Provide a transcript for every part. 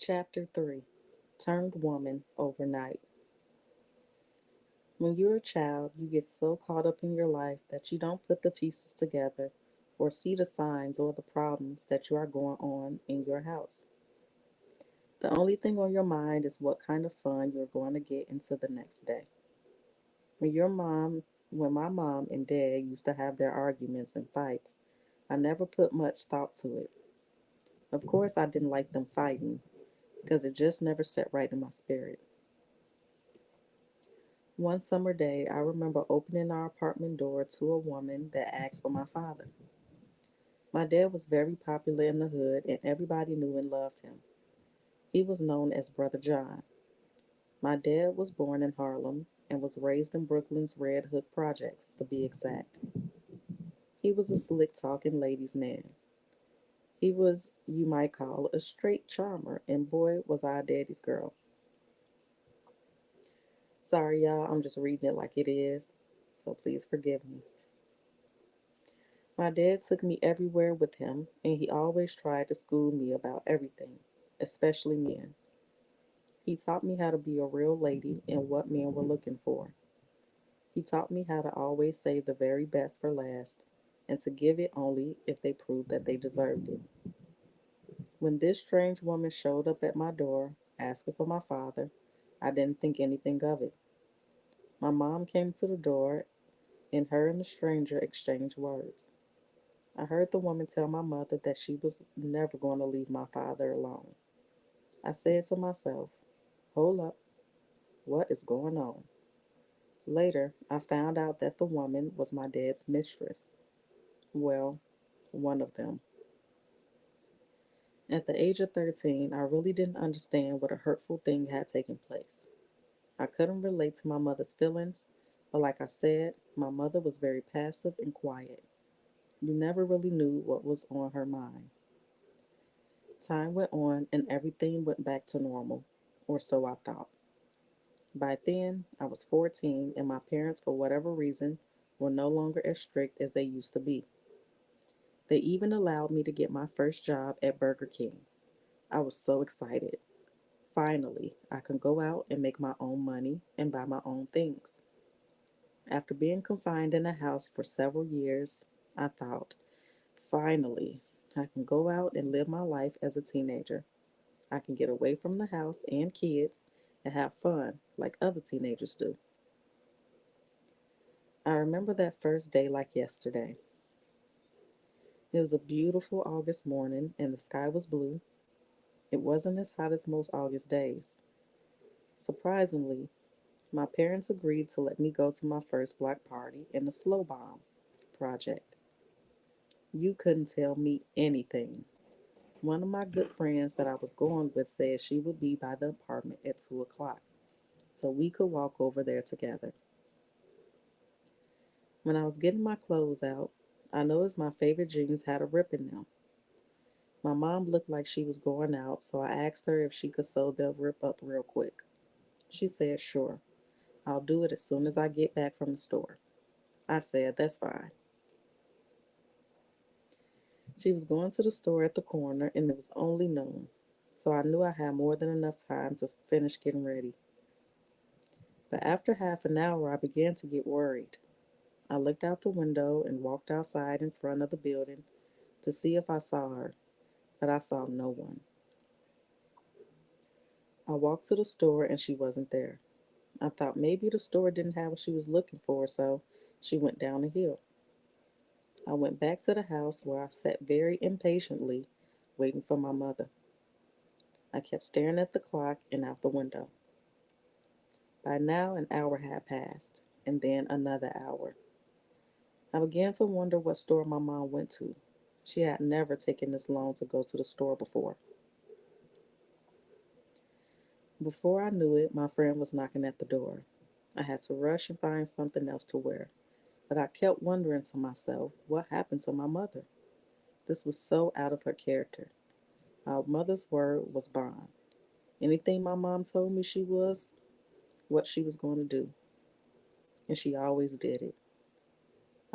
Chapter 3. Turned Woman Overnight. When you're a child, you get so caught up in your life that you don't put the pieces together or see the signs or the problems that you are going on in your house. The only thing on your mind is what kind of fun you're going to get into the next day. When your mom, when my mom and dad used to have their arguments and fights, I never put much thought to it. Of course, I didn't like them fighting because it just never set right in my spirit. One summer day, I remember opening our apartment door to a woman that asked for my father. My dad was very popular in the hood and everybody knew and loved him. He was known as Brother John. My dad was born in Harlem and was raised in Brooklyn's Red Hook projects, to be exact. He was a slick talking ladies' man. He was, you might call, a straight charmer, and boy, was I daddy's girl. Sorry, y'all, I'm just reading it like it is, so please forgive me. My dad took me everywhere with him, and he always tried to school me about everything, especially men. He taught me how to be a real lady and what men were looking for. He taught me how to always save the very best for last, and to give it only if they proved that they deserved it. When this strange woman showed up at my door, asking for my father, I didn't think anything of it. My mom came to the door, and her and the stranger exchanged words. I heard the woman tell my mother that she was never going to leave my father alone. I said to myself, hold up, what is going on? Later, I found out that the woman was my dad's mistress. Well, one of them. At the age of 13, I really didn't understand what a hurtful thing had taken place. I couldn't relate to my mother's feelings, but like I said, my mother was very passive and quiet. You never really knew what was on her mind. Time went on and everything went back to normal, or so I thought. By then, I was 14 and my parents, for whatever reason, were no longer as strict as they used to be. They even allowed me to get my first job at Burger King. I was so excited. Finally, I can go out and make my own money and buy my own things. After being confined in a house for several years, I thought, finally, I can go out and live my life as a teenager. I can get away from the house and kids and have fun like other teenagers do. I remember that first day like yesterday. It was a beautiful August morning and the sky was blue. It wasn't as hot as most August days. Surprisingly, my parents agreed to let me go to my first block party in the Slow Bomb project. You couldn't tell me anything. One of my good friends that I was going with said she would be by the apartment at 2 o'clock, so we could walk over there together. When I was getting my clothes out, I noticed my favorite jeans had a rip in them. My mom looked like she was going out, so I asked her if she could sew the rip up real quick. She said, sure, I'll do it as soon as I get back from the store. I said, that's fine. She was going to the store at the corner and it was only noon, so I knew I had more than enough time to finish getting ready. But after half an hour, I began to get worried. I looked out the window and walked outside in front of the building to see if I saw her, but I saw no one. I walked to the store and she wasn't there. I thought maybe the store didn't have what she was looking for, so she went down the hill. I went back to the house where I sat very impatiently, waiting for my mother. I kept staring at the clock and out the window. By now, an hour had passed, and then another hour. I began to wonder what store my mom went to. She had never taken this long to go to the store before. Before I knew it, my friend was knocking at the door. I had to rush and find something else to wear, but I kept wondering to myself what happened to my mother. This was so out of her character. My mother's word was bond. Anything my mom told me she was, what she was going to do, and she always did it.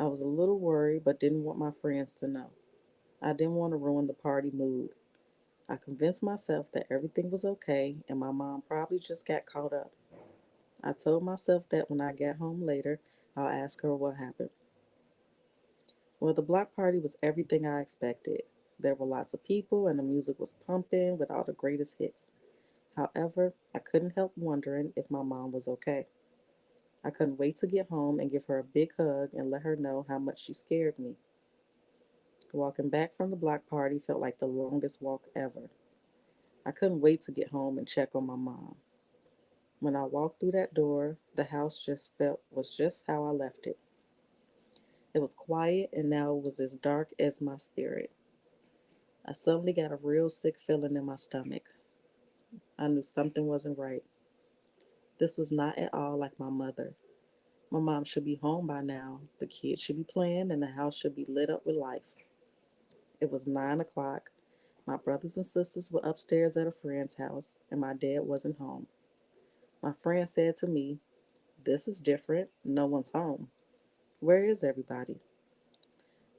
I was a little worried, but didn't want my friends to know. I didn't want to ruin the party mood. I convinced myself that everything was okay and my mom probably just got caught up. I told myself that when I get home later, I'll ask her what happened. Well, the block party was everything I expected. There were lots of people and the music was pumping with all the greatest hits. However, I couldn't help wondering if my mom was okay. I couldn't wait to get home and give her a big hug and let her know how much she scared me. Walking back from the block party felt like the longest walk ever. I couldn't wait to get home and check on my mom. When I walked through that door, the house just felt was just how I left it. It was quiet and now it was as dark as my spirit. I suddenly got a real sick feeling in my stomach. I knew something wasn't right. This was not at all like my mother. My mom should be home by now. The kids should be playing and the house should be lit up with life. It was 9 o'clock. My brothers and sisters were upstairs at a friend's house and my dad wasn't home. My friend said to me, "This is different. No one's home. Where is everybody?"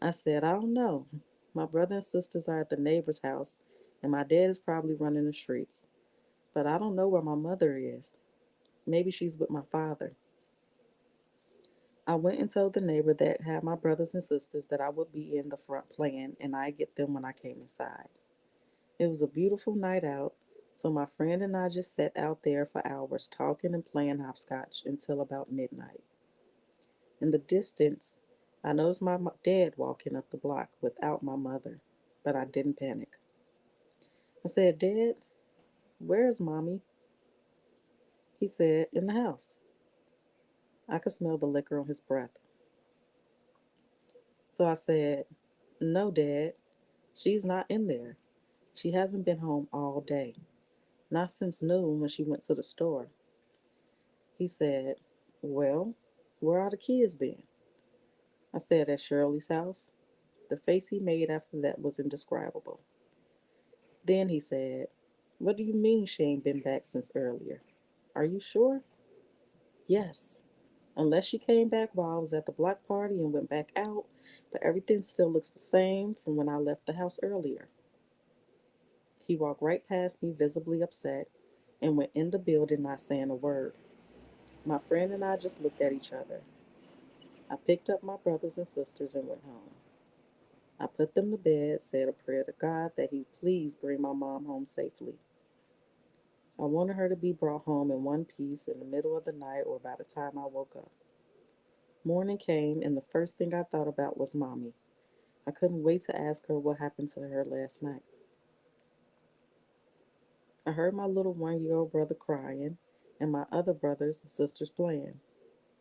I said, "I don't know. My brother and sisters are at the neighbor's house and my dad is probably running the streets. But I don't know where my mother is. Maybe she's with my father." I went and told the neighbor that had my brothers and sisters that I would be in the front playing and I'd get them when I came inside. It was a beautiful night out, so my friend and I just sat out there for hours talking and playing hopscotch until about midnight. In the distance, I noticed my dad walking up the block without my mother, but I didn't panic. I said, "Dad, where is mommy?" He said, "In the house." I could smell the liquor on his breath. So I said, "No, Dad, she's not in there. She hasn't been home all day. Not since noon when she went to the store." He said, "Well, where are the kids then?" I said, "At Shirley's house." The face he made after that was indescribable. Then he said, "What do you mean she ain't been back since earlier? Are you sure?" "Yes, unless she came back while I was at the block party and went back out, but everything still looks the same from when I left the house earlier." He walked right past me, visibly upset, and went in the building not saying a word. My friend and I just looked at each other. I picked up my brothers and sisters and went home. I put them to bed, said a prayer to God that He please bring my mom home safely. I wanted her to be brought home in one piece in the middle of the night or by the time I woke up. Morning came, and the first thing I thought about was Mommy. I couldn't wait to ask her what happened to her last night. I heard my little 1 year old brother crying and my other brothers and sisters playing.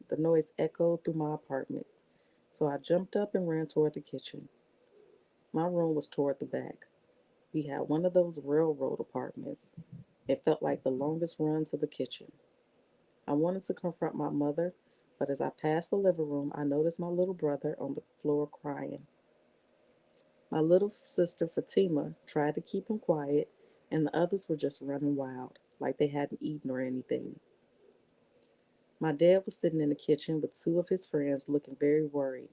The noise echoed through my apartment, so I jumped up and ran toward the kitchen. My room was toward the back. We had one of those railroad apartments. It felt like the longest run to the kitchen. I wanted to confront my mother, but as I passed the living room, I noticed my little brother on the floor crying. My little sister Fatima tried to keep him quiet, and the others were just running wild, like they hadn't eaten or anything. My dad was sitting in the kitchen with two of his friends looking very worried.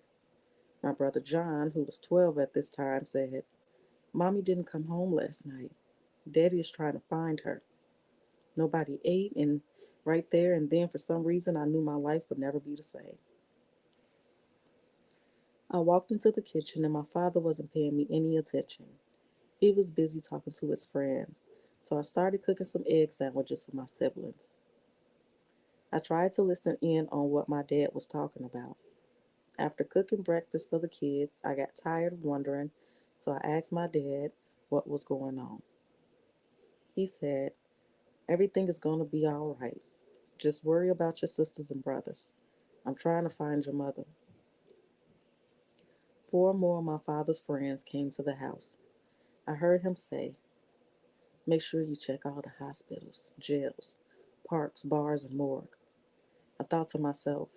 My brother John, who was 12 at this time, said, "Mommy didn't come home last night. Daddy is trying to find her. Nobody ate, and right there and then, for some reason, I knew my life would never be the same." I walked into the kitchen, and my father wasn't paying me any attention. He was busy talking to his friends, so I started cooking some egg sandwiches for my siblings. I tried to listen in on what my dad was talking about. After cooking breakfast for the kids, I got tired of wondering, so I asked my dad what was going on. He said, "Everything is going to be all right. Just worry about your sisters and brothers. I'm trying to find your mother." Four more of my father's friends came to the house. I heard him say, "Make sure you check all the hospitals, jails, parks, bars, and morgue." I thought to myself,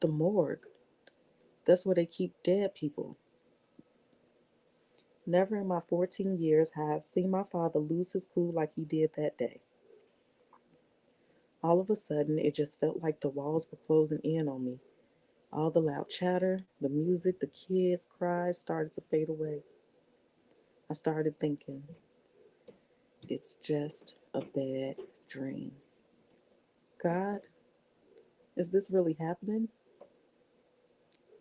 the morgue? That's where they keep dead people. Never in my 14 years have I seen my father lose his cool like he did that day. All of a sudden, it just felt like the walls were closing in on me. All the loud chatter, the music, the kids' cries started to fade away. I started thinking, It's just a bad dream. God, is this really happening?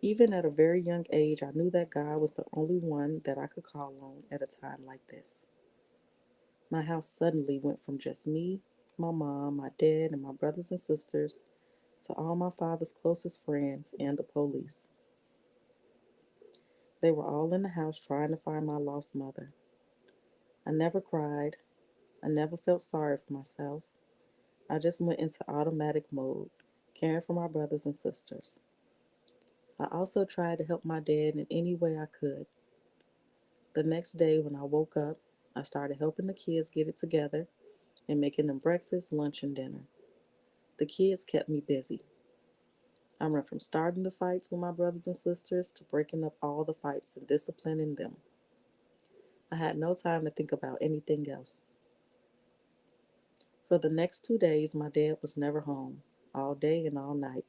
Even at a very young age, I knew that God was the only one that I could call on at a time like this. My house suddenly went from just me, my mom, my dad, and my brothers and sisters to all my father's closest friends and the police. They were all in the house trying to find my lost mother. I never cried. I never felt sorry for myself. I just went into automatic mode, caring for my brothers and sisters. I also tried to help my dad in any way I could. The next day, when I woke up, I started helping the kids get it together and making them breakfast, lunch, and dinner. The kids kept me busy. I went from starting the fights with my brothers and sisters to breaking up all the fights and disciplining them. I had no time to think about anything else. For the next 2 days, my dad was never home, all day and all night.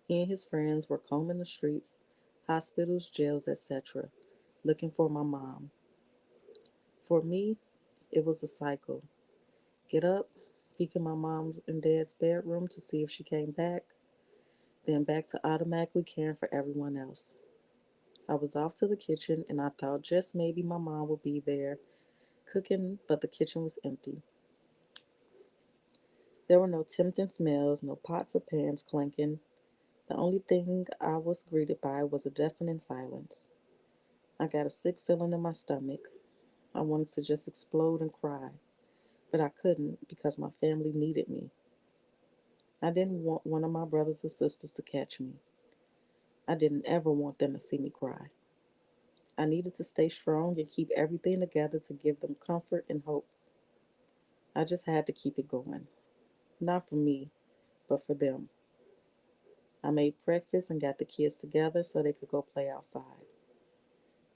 He and his friends were combing the streets, hospitals, jails, etc., looking for my mom. For me, it was a cycle. Get up, peek in my mom and dad's bedroom to see if she came back, then back to automatically caring for everyone else. I was off to the kitchen and I thought just maybe my mom would be there cooking, but the kitchen was empty. There were no tempting smells, no pots or pans clanking. The only thing I was greeted by was a deafening silence. I got a sick feeling in my stomach. I wanted to just explode and cry, but I couldn't because my family needed me. I didn't want one of my brothers or sisters to catch me. I didn't ever want them to see me cry. I needed to stay strong and keep everything together to give them comfort and hope. I just had to keep it going. Not for me, but for them. I made breakfast and got the kids together so they could go play outside.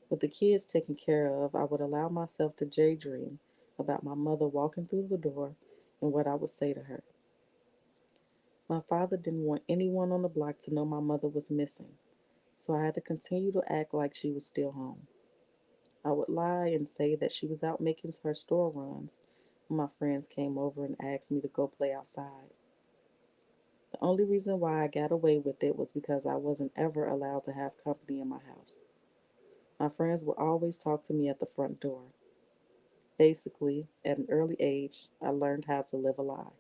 With the kids taken care of, I would allow myself to daydream about my mother walking through the door and what I would say to her. My father didn't want anyone on the block to know my mother was missing, so I had to continue to act like she was still home. I would lie and say that she was out making her store runs when my friends came over and asked me to go play outside. The only reason why I got away with it was because I wasn't ever allowed to have company in my house. My friends would always talk to me at the front door. Basically, at an early age, I learned how to live a lie.